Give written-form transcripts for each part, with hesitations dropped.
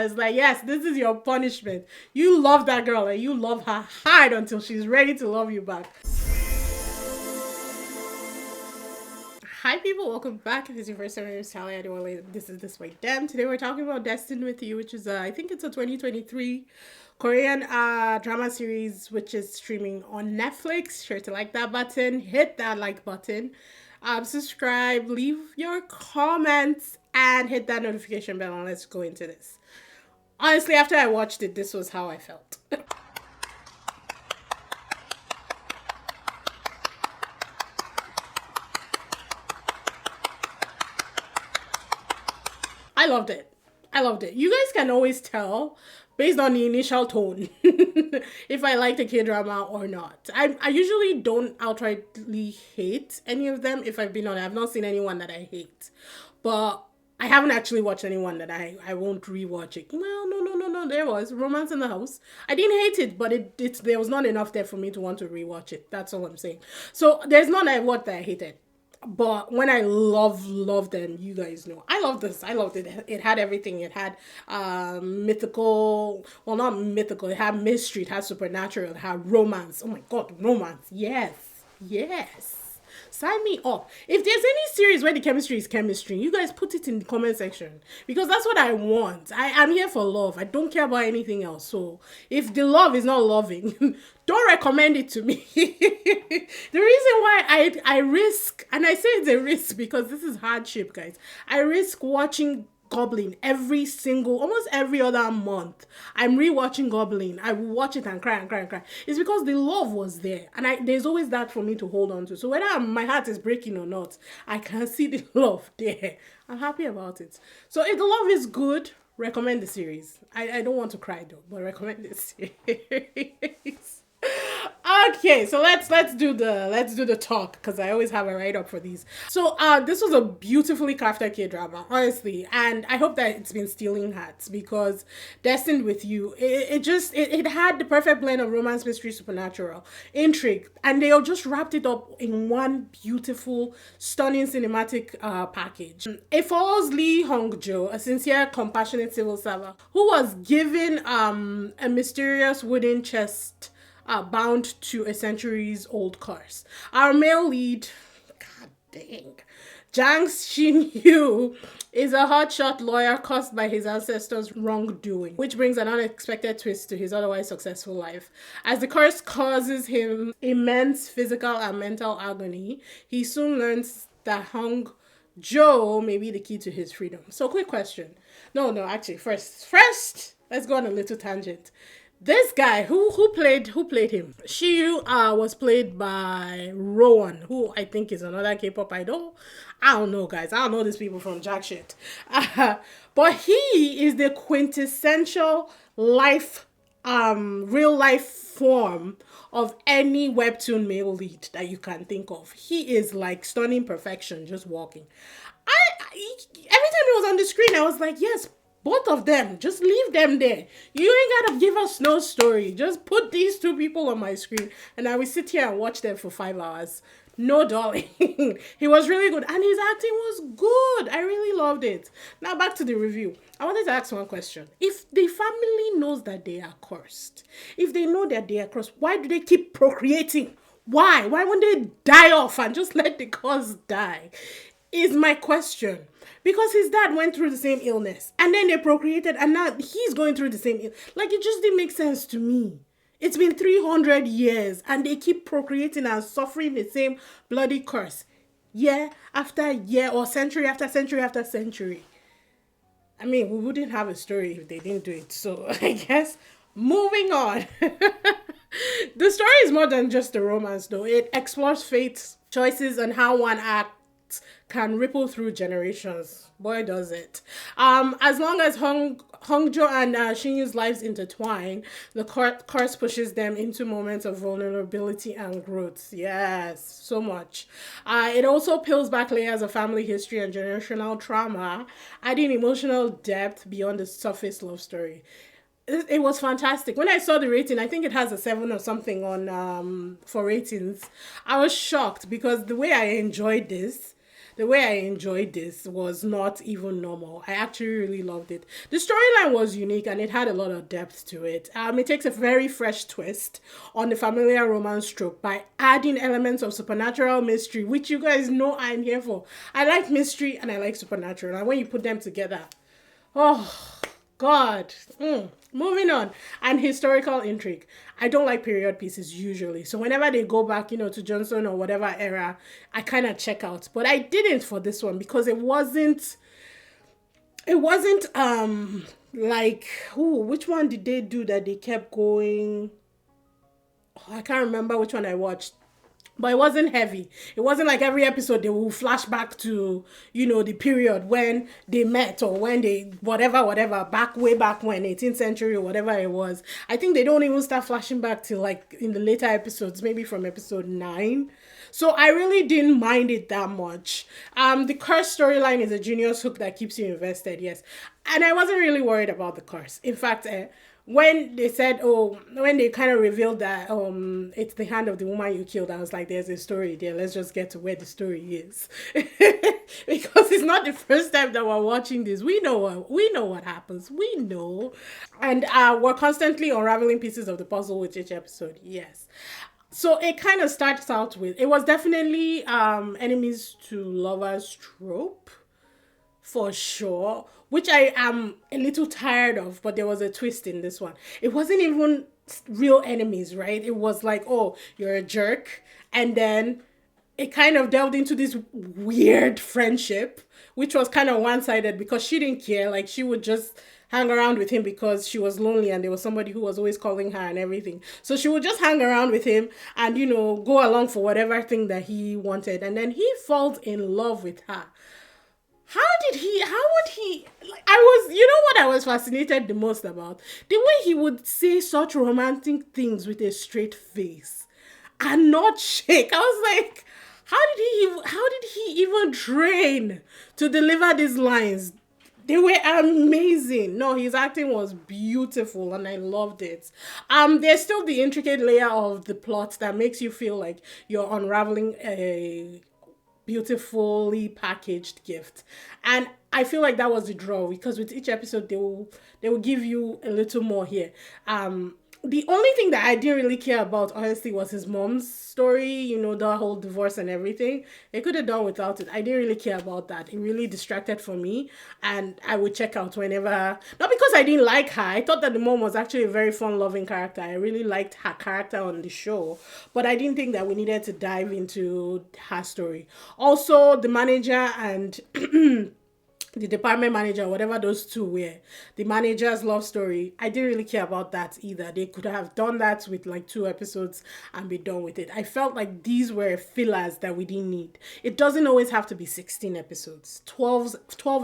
It's like, yes, this is your punishment. You love that girl and you love her hard until she's ready to love you back. Hi people, welcome back. If it's your first time, my name is Sally. I don't want this is DISBYDEM. Today we're talking about Destined with You, which is I think it's a 2023 Korean drama series which is streaming on Netflix. Sure to like that button, hit that like button, subscribe, leave your comments, and hit that notification bell, and let's go into this. Honestly, after I watched it, this was how I felt. I loved it. I loved it. You guys can always tell based on the initial tone if I like the K-drama or not. I usually don't outrightly hate any of them. If I've been on, I've not seen anyone that I hate. But I haven't actually watched anyone that I won't rewatch it. Well, no. There was Romance in the House. I didn't hate it, but there was not enough there for me to want to rewatch it. That's all I'm saying. So there's none I watched that I hated. But when I love them, you guys know. I love this. I loved it. It had everything. It had mythical, well, not mythical. It had mystery. It had supernatural. It had romance. Oh my god, romance. Yes. Yes. Sign me up. If there's any series where the chemistry is chemistry, you guys put it in the comment section. Because that's what I want. I'm here for love. I don't care about anything else. So if the love is not loving, don't recommend it to me. The reason why I risk, and I say it's a risk because this is hardship, guys. I risk watching Goblin almost every other month. I'm rewatching Goblin. I will watch it and cry and cry and cry. It's because the love was there, and there's always that for me to hold on to. So whether my heart is breaking or not, I can see the love there. I'm happy about it. So if the love is good, recommend the series. I don't want to cry though, but recommend this series. Okay, so let's do the talk, because I always have a write up for these. So this was a beautifully crafted K-drama, honestly, and I hope that it's been stealing hearts, because Destined with You, it had the perfect blend of romance, mystery, supernatural, intrigue, and they all just wrapped it up in one beautiful, stunning cinematic package. It follows Lee Hong-jo, a sincere, compassionate civil servant who was given a mysterious wooden chest bound to a centuries-old curse. Our male lead, god dang, Jang Shin-yu, is a hotshot lawyer cursed by his ancestors' wrongdoing, which brings an unexpected twist to his otherwise successful life. As the curse causes him immense physical and mental agony, he soon learns that Hong Jo may be the key to his freedom. So, quick question. No, actually, first, let's go on a little tangent. This guy, who played him? Shiyu was played by Rowan, who I think is another K-pop idol. I don't know, guys. I don't know these people from jack shit. But he is the quintessential real life form of any webtoon male lead that you can think of. He is like stunning perfection, just walking. Every time he was on the screen, I was like, yes, both of them, just leave them there. You ain't gotta give us no story. Just put these two people on my screen and I will sit here and watch them for 5 hours. No, darling. He was really good and his acting was good. I really loved it. Now back to the review. I wanted to ask one question. If the family knows that they are cursed, if they know that they are cursed, why do they keep procreating? Why? Why won't they die off and just let the curse die? Is my question. Because his dad went through the same illness and then they procreated and now he's going through the same like, it just didn't make sense to me. It's been 300 years and they keep procreating and suffering the same bloody curse year after year, or century after century after century. I mean, we wouldn't have a story if they didn't do it. So I guess moving on. The story is more than just a romance though. It explores fate, choices, and how one acts can ripple through generations. Boy, does it. As long as Hongjo and Shinyu's lives intertwine, the curse pushes them into moments of vulnerability and growth. Yes, so much. It also peels back layers of family history and generational trauma, adding emotional depth beyond the surface love story. It was fantastic. When I saw the rating, I think it has a 7 or something on for ratings. I was shocked because the way I enjoyed this, the way I enjoyed this was not even normal. I actually really loved it. The storyline was unique and it had a lot of depth to it. It takes a very fresh twist on the familiar romance trope by adding elements of supernatural mystery, which you guys know I'm here for. I like mystery and I like supernatural, and when you put them together, oh God. Moving on. And historical intrigue. I don't like period pieces usually. So whenever they go back, to Johnson or whatever era, I kind of check out. But I didn't for this one because it wasn't like, which one did they do that they kept going? Oh, I can't remember which one I watched. But it wasn't heavy. It wasn't like every episode they will flash back to, the period when they met or when they, whatever, way back when, 18th century or whatever it was. I think they don't even start flashing back till like in the later episodes, maybe from episode 9. So I really didn't mind it that much. The curse storyline is a genius hook that keeps you invested, yes. And I wasn't really worried about the curse. In fact, when they said, when they kind of revealed that it's the hand of the woman you killed, I was like, there's a story there. Let's just get to where the story is. Because it's not the first time that we're watching this. We know what happens. We know. And we're constantly unraveling pieces of the puzzle with each episode. Yes. So it kind of starts out with, it was definitely enemies to lovers trope. For sure, which I am a little tired of, but there was a twist in this one. It wasn't even real enemies, right? It was like, oh, you're a jerk. And then it kind of delved into this weird friendship, which was kind of one-sided because she didn't care. Like, she would just hang around with him because she was lonely and there was somebody who was always calling her and everything. So she would just hang around with him and, go along for whatever thing that he wanted. And then he falls in love with her. How would he, like, what I was fascinated the most about? The way he would say such romantic things with a straight face and not shake. I was like, how did he even train to deliver these lines? They were amazing. No, his acting was beautiful and I loved it. There's still the intricate layer of the plot that makes you feel like you're unraveling a beautifully packaged gift, and I feel like that was the draw because with each episode they will give you a little more here. The only thing that I didn't really care about, honestly, was his mom's story, the whole divorce and everything. They could have done without it. I didn't really care about that. It really distracted for me, and I would check out whenever, not because I didn't like her. I thought that the mom was actually a very fun, loving character. I really liked her character on the show, but I didn't think that we needed to dive into her story. Also, the manager and the department manager, whatever those two were, the manager's love story, I didn't really care about that either. They could have done that with like 2 episodes and be done with it. I felt like these were fillers that we didn't need. It doesn't always have to be 16 episodes. 12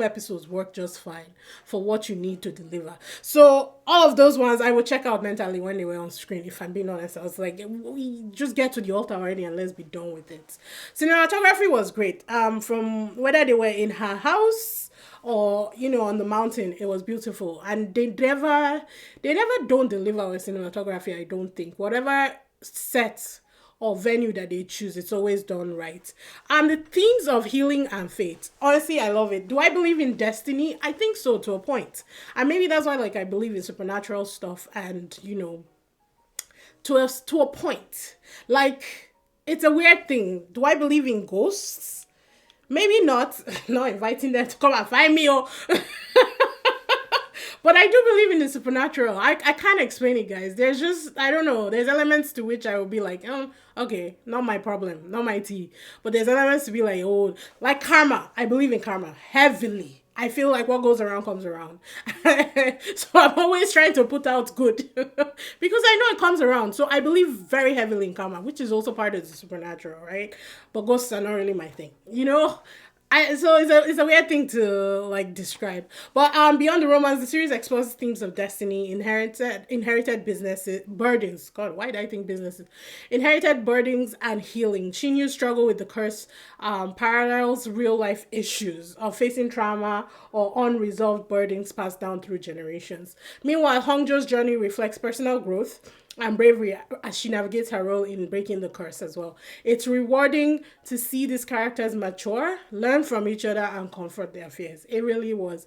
episodes work just fine for what you need to deliver. So all of those ones I would check out mentally when they were on screen. If I'm being honest, I was like, we just get to the altar already and let's be done with it. Cinematography was great. From whether they were in her house or on the mountain, it was beautiful, and they never don't deliver with cinematography. I don't think whatever set or venue that they choose, it's always done right. And the themes of healing and fate, honestly, I love it. Do I believe in destiny? I think so, to a point, and maybe that's why I believe in supernatural stuff, and to a point. Like, it's a weird thing. Do I believe in ghosts? Maybe not. Not inviting them to come and find me. But I do believe in the supernatural. I can't explain it, guys. There's just, I don't know. There's elements to which I will be like, okay, not my problem, not my tea. But there's elements to be like, like karma. I believe in karma heavily. I feel like what goes around comes around. So I'm always trying to put out good because I know it comes around. So I believe very heavily in karma, which is also part of the supernatural, right? But ghosts are not really my thing, so it's a weird thing to describe. But beyond the romance, the series explores themes of destiny, inherited businesses, burdens. God, why did I think businesses? Inherited burdens and healing. Shinyu's struggle with the curse parallels real life issues of facing trauma or unresolved burdens passed down through generations. Meanwhile, Hongjo's journey reflects personal growth, and bravery as she navigates her role in breaking the curse as well. It's rewarding to see these characters mature, learn from each other, and confront their fears. It really was.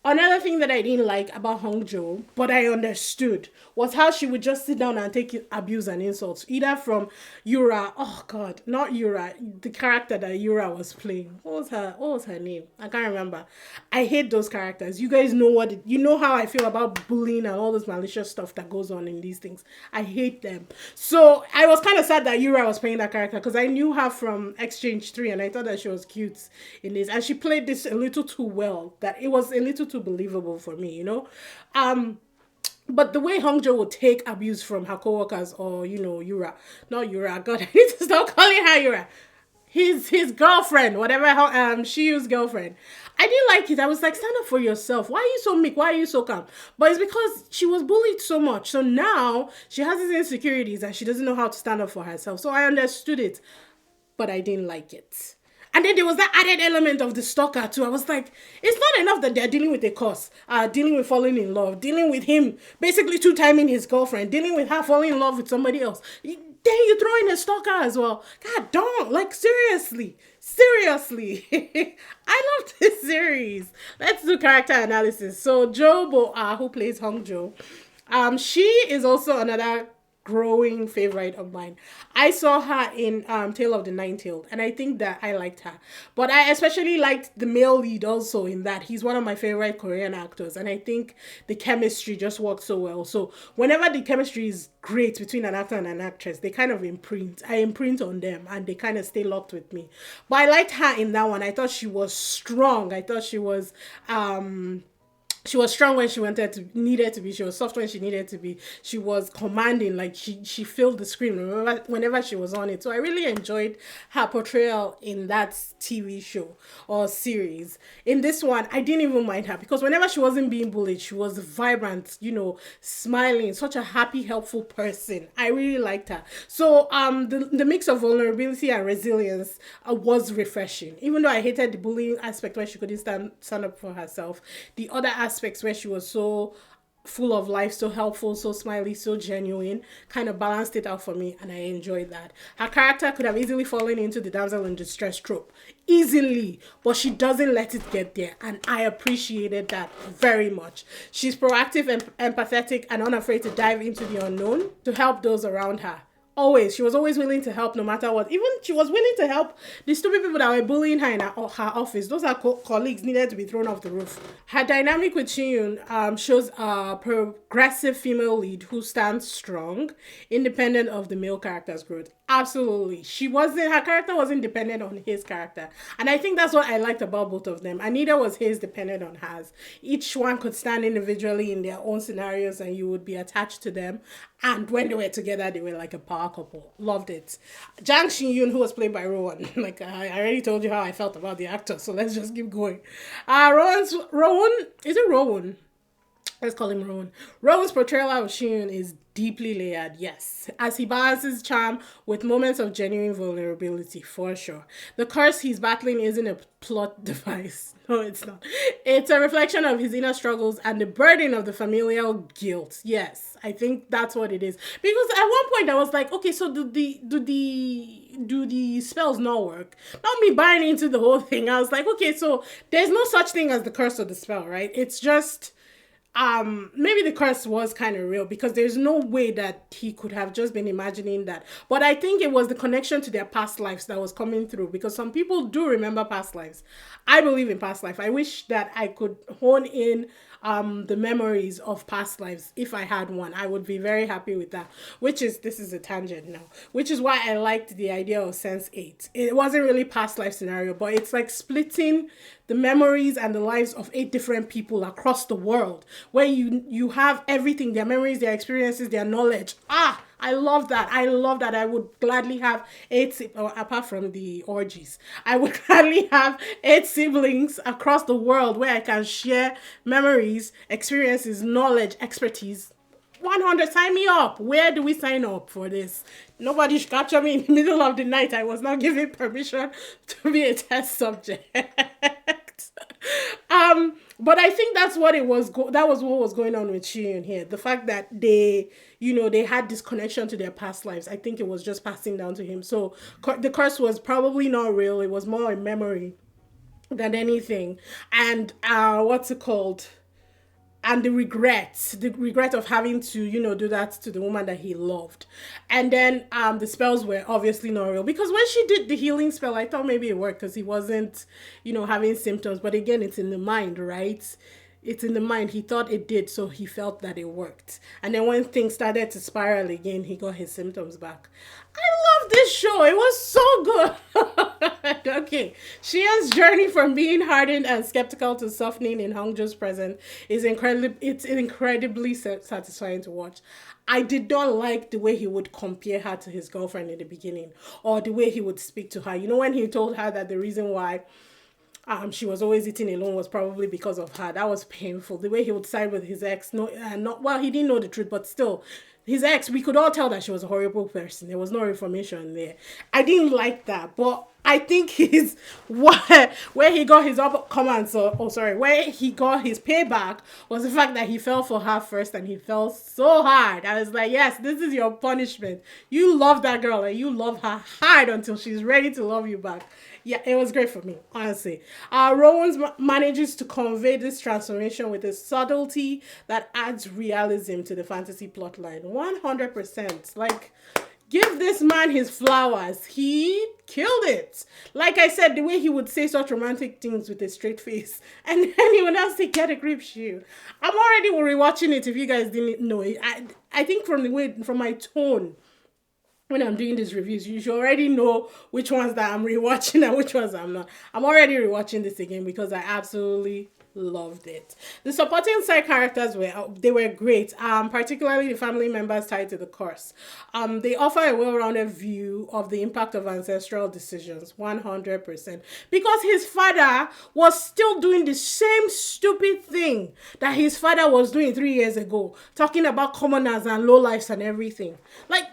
Another thing that I didn't like about Hong Jo, but I understood, was how she would just sit down and take abuse and insults, either from Yura. Oh God, not Yura. The character that Yura was playing. What was her name? I can't remember. I hate those characters. You guys know you know how I feel about bullying and all this malicious stuff that goes on in these things. I hate them. So I was kind of sad that Yura was playing that character because I knew her from Exchange 3 and I thought that she was cute in this. And she played this a little too well, that it was a little too believable for me, you know? But the way Hongjo would take abuse from her coworkers or, Yura, not Yura, God, I need to stop calling her Yura. His girlfriend, whatever, Shiyu's girlfriend. I didn't like it. I was like, stand up for yourself. Why are you so meek? Why are you so calm? But it's because she was bullied so much. So now she has these insecurities and she doesn't know how to stand up for herself. So I understood it, but I didn't like it. And then there was that added element of the stalker too. I was like, it's not enough that they're dealing with a curse, dealing with falling in love, dealing with him basically two-timing his girlfriend, dealing with her falling in love with somebody else. Then you throw in a stalker as well. God, don't. Like, seriously. I love this series. Let's do character analysis. So Jo Bo-ah, who plays Hong Jo, she is also another growing favorite of mine. I saw her in Tale of the Nine-Tailed, and I think that I liked her. But I especially liked the male lead also in that. He's one of my favorite Korean actors, and I think the chemistry just worked so well. So whenever the chemistry is great between an actor and an actress, they kind of imprint. I imprint on them, and they kind of stay locked with me. But I liked her in that one. I thought she was strong. I thought she was strong when she needed to be. She was soft when she needed to be. She was commanding, like she filled the screen whenever she was on it. So I really enjoyed her portrayal in that TV show or series. In this one, I didn't even mind her because whenever she wasn't being bullied, she was vibrant, smiling, such a happy, helpful person. I really liked her. So the mix of vulnerability and resilience was refreshing. Even though I hated the bullying aspect where she couldn't stand up for herself, the other aspects where she was so full of life, so helpful, so smiley, so genuine, kind of balanced it out for me, and I enjoyed that. Her character could have easily fallen into the damsel in distress trope. Easily, but she doesn't let it get there, and I appreciated that very much. She's proactive and empathetic and unafraid to dive into the unknown to help those around her. Always. She was always willing to help no matter what. Even she was willing to help the stupid people that were bullying her in her office. Those are colleagues needed to be thrown off the roof. Her dynamic with Shin-yoon shows a progressive female lead who stands strong, independent of the male character's growth. Absolutely. Her character wasn't dependent on his character. And I think that's what I liked about both of them. And neither was his dependent on hers. Each one could stand individually in their own scenarios and you would be attached to them. And when they were together, they were like a power couple. Loved it. Jang Shin-yoon, who was played by Rowan. Like, I already told you how I felt about the actor, so let's just keep going. Rowan? Is it Rowan? Let's call him Rowan. Rowan's portrayal of Shin is deeply layered, yes, as he balances charm with moments of genuine vulnerability, for sure. The curse he's battling isn't a plot device. No, it's not. It's a reflection of his inner struggles and the burden of the familial guilt. Yes, I think that's what it is. Because at one point I was like, okay, so do the spells not work? Not me buying into the whole thing. I was like, okay, so there's no such thing as the curse of the spell, right? It's just maybe the curse was kind of real because there's no way that he could have just been imagining that. But I think it was the connection to their past lives that was coming through because some people do remember past lives. I believe in past life. I wish that I could hone in the memories of past lives. If I had one, I would be very happy with that. This is a tangent now, which is why I liked the idea of Sense 8. It wasn't really past life scenario, but it's like splitting the memories and the lives of 8 different people across the world, where you have everything, their memories, their experiences, their knowledge. I love that. I would gladly have 8, apart from the orgies, I would gladly have 8 siblings across the world where I can share memories, experiences, knowledge, expertise. 100, sign me up. Where do we sign up for this? Nobody should capture me in the middle of the night. I was not given permission to be a test subject. But I think that's what it was. That was what was going on with Shion here. The fact that they, they had this connection to their past lives. I think it was just passing down to him. So the curse was probably not real. It was more a memory than anything. And what's it called? And the regret of having to do that to the woman that he loved. And then the spells were obviously not real, because when she did the healing spell, I thought maybe it worked because he wasn't having symptoms. But again, it's in the mind, right? It's in the mind. He thought it did, so he felt that it worked. And then when things started to spiral again, he got his symptoms back. I love this show. It was so good. Okay. Shia's journey from being hardened and skeptical to softening in Hongjo's presence is incredibly satisfying to watch. I did not like the way he would compare her to his girlfriend in the beginning, or the way he would speak to her. When he told her that the reason why she was always eating alone was probably because of her. That was painful. The way he would side with his ex, he didn't know the truth, but still, his ex, we could all tell that she was a horrible person. There was no information there. I didn't like that, but I think where he got his where he got his payback was the fact that he fell for her first, and he fell so hard. I was like, yes, this is your punishment. You love that girl and you love her hard until she's ready to love you back. Yeah, it was great for me, honestly. Rowan's manages to convey this transformation with a subtlety that adds realism to the fantasy plotline. 100%. Like, give this man his flowers. He killed it. Like I said, the way he would say such romantic things with a straight face. And anyone else say, get a grip, shoe. I'm already rewatching it if you guys didn't know it. I think from my tone, when I'm doing these reviews, you should already know which ones that I'm rewatching and which ones I'm not. I'm already rewatching this again because I absolutely loved it. The supporting side characters were great. Particularly the family members tied to the curse. They offer a well-rounded view of the impact of ancestral decisions. 100%. Because his father was still doing the same stupid thing that his father was doing 3 years ago, talking about commoners and lowlifes and everything. Like,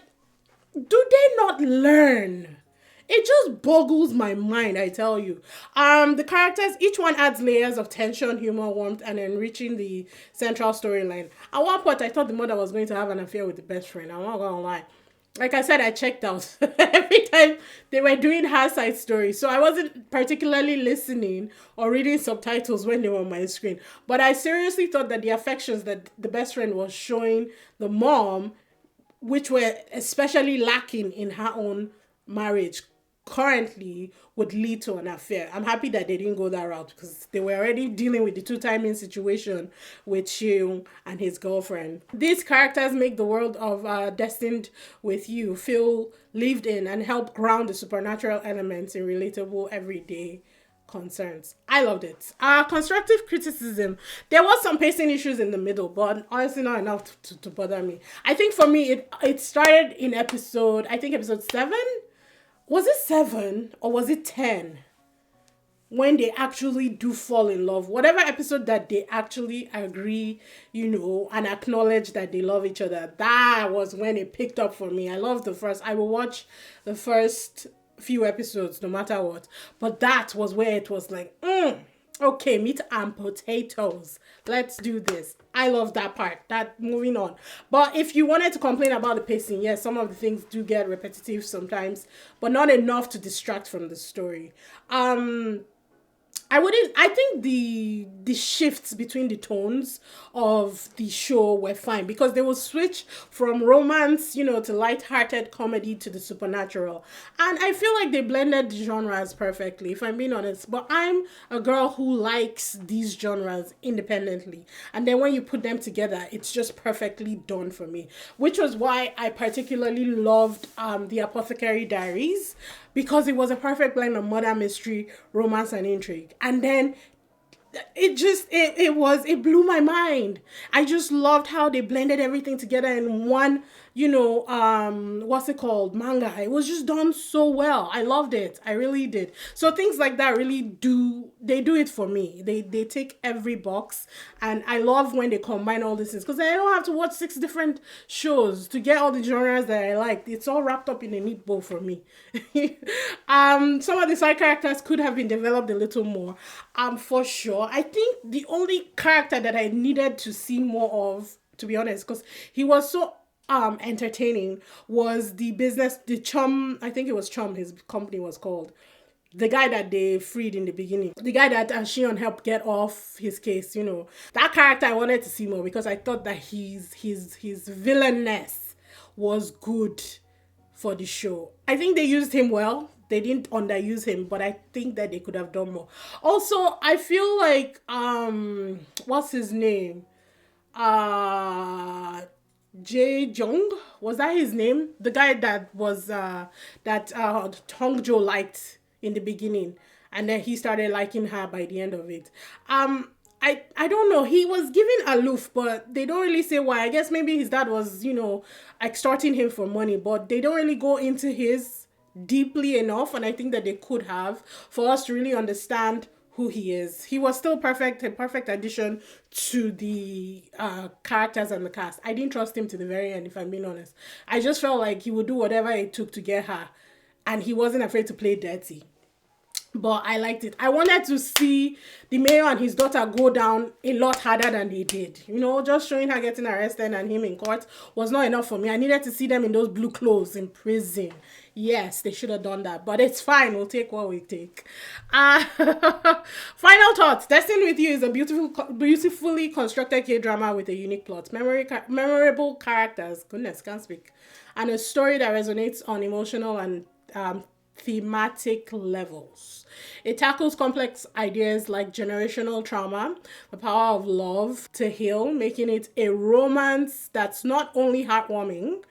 do they not learn? It just boggles my mind, I tell you. The characters, each one adds layers of tension, humor, warmth, and enriching the central storyline. At one point, I thought the mother was going to have an affair with the best friend. I'm not gonna lie. Like I said, I checked out every time they were doing her side story. So I wasn't particularly listening or reading subtitles when they were on my screen. But I seriously thought that the affections that the best friend was showing the mom, which were especially lacking in her own marriage currently, would lead to an affair. I'm happy that they didn't go that route, because they were already dealing with the two-timing situation with Shion and his girlfriend. These characters make the world of Destined with You feel lived in and help ground the supernatural elements in relatable everyday concerns. I loved it. Constructive criticism. There was some pacing issues in the middle, but honestly not enough to bother me. I think for me, it started in episode 7? Was it 7 or was it 10? When they actually do fall in love. Whatever episode that they actually agree, and acknowledge that they love each other. That was when it picked up for me. I will watch the first few episodes no matter what, but that was where it was like, okay, meat and potatoes, let's do this. I love that part. Moving on. But if you wanted to complain about the pacing, yes, some of the things do get repetitive sometimes, but not enough to distract from the story. I think the shifts between the tones of the show were fine, because they will switch from romance, to light-hearted comedy to the supernatural. And I feel like they blended the genres perfectly, if I'm being honest. But I'm a girl who likes these genres independently. And then when you put them together, it's just perfectly done for me. Which was why I particularly loved The Apothecary Diaries, because it was a perfect blend of murder mystery, romance, and intrigue. And then it blew my mind. I just loved how they blended everything together in one, manga. It was just done so well. I loved it. I really did. So things like that really do it for me. They take every box, and I love when they combine all these things, because I don't have to watch 6 different shows to get all the genres that I like. It's all wrapped up in a neat bow for me. Some of the side characters could have been developed a little more, for sure. well. I think the only character that I needed to see more of, to be honest, because he was so entertaining, was the Chum, I think it was Chum, his company was called. The guy that they freed in the beginning, the guy that Shion helped get off his case, you know, that character I wanted to see more because I thought that his villainess was good for the show. I think they used him well. They didn't underuse him, but I think that they could have done more. Also, I feel like what's his name? Jae Jong, was that his name? The guy that was that Hongjo liked in the beginning, and then he started liking her by the end of it. I don't know. He was given aloof, but they don't really say why. I guess maybe his dad was, you know, extorting him for money, but they don't really go into his deeply enough, and I think that they could have, for us to really understand who he is. He was still perfect, a perfect addition to the characters and the cast. I didn't trust him to the very end, if I'm being honest. I just felt like he would do whatever it took to get her, and he wasn't afraid to play dirty. But I liked it. I wanted to see the mayor and his daughter go down a lot harder than they did. You know, just showing her getting arrested and him in court was not enough for me. I needed to see them in those blue clothes in prison. Yes, they should have done that. But it's fine. We'll take what we take. Final thoughts. Destined with You is a beautifully constructed K-drama with a unique plot, memorable characters, goodness, can't speak, and a story that resonates on emotional and thematic levels. It tackles complex ideas like generational trauma, the power of love to heal, making it a romance that's not only heartwarming,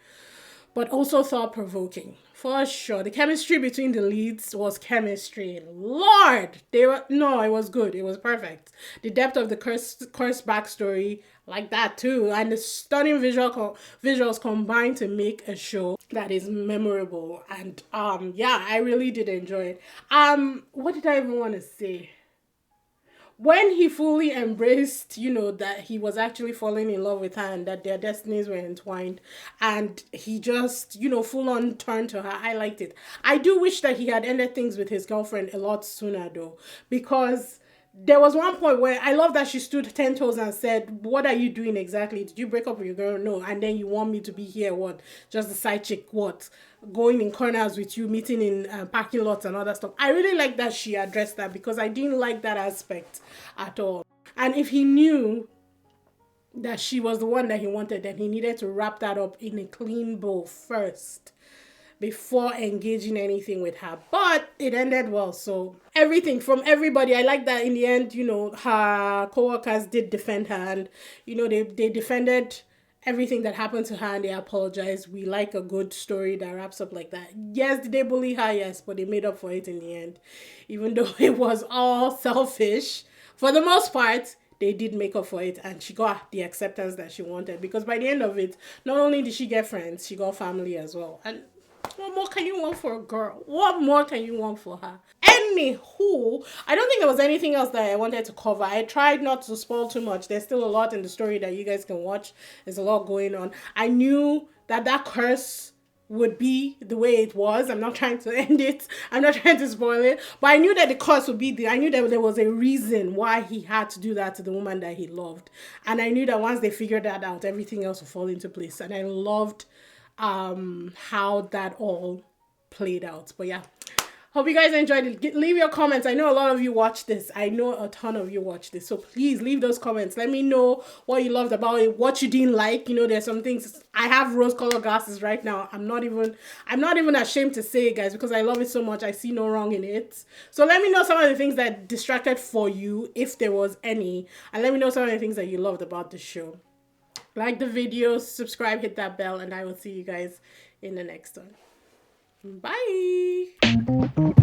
but also thought-provoking. For sure. The chemistry between the leads was chemistry. Lord! It was good. It was perfect. The depth of the cursed backstory, like that too. And the stunning visuals combined to make a show that is memorable. And yeah, I really did enjoy it. What did I even want to say? When he fully embraced, you know, that he was actually falling in love with her and that their destinies were entwined, and he just, you know, full on turned to her, I liked it. I do wish that he had ended things with his girlfriend a lot sooner though, because there was one point where I love that she stood 10 toes and said, what are you doing exactly? Did you break up with your girl? No. And then you want me to be here, what? Just the side chick, what? Going in corners with you, meeting in parking lots and other stuff. I really like that she addressed that because I didn't like that aspect at all. And if he knew that she was the one that he wanted, then he needed to wrap that up in a clean bow first before engaging anything with her. But it ended well, so everything from everybody. I like that in the end, you know, her co-workers did defend her, and you know, they defended everything that happened to her and they apologized. We like a good story that wraps up like that. Yes, did they bully her? Yes, but they made up for it in the end. Even though it was all selfish, for the most part, they did make up for it, and she got the acceptance that she wanted, because by the end of it, not only did she get friends, she got family as well. And what more can you want for a girl? What more can you want for her? Anywho, I don't think there was anything else that I wanted to cover. I tried not to spoil too much. There's still a lot in the story that you guys can watch. There's a lot going on. I knew that curse would be the way it was. I'm not trying to end it. I'm not trying to spoil it. But I knew that the curse would be there. I knew that there was a reason why he had to do that to the woman that he loved. And I knew that once they figured that out, everything else would fall into place. And I loved how that all played out. But yeah, hope you guys enjoyed it. Leave your comments. I know a lot of you watch this. I know a ton of you watch this. So please leave those comments. Let me know what you loved about it, what you didn't like. You know, there's some things. I have rose-colored glasses right now. I'm not even ashamed to say it, guys, because I love it so much. I see no wrong in it. So let me know some of the things that distracted for you, if there was any. And let me know some of the things that you loved about the show. Like the video, subscribe, hit that bell, and I will see you guys in the next one. Bye!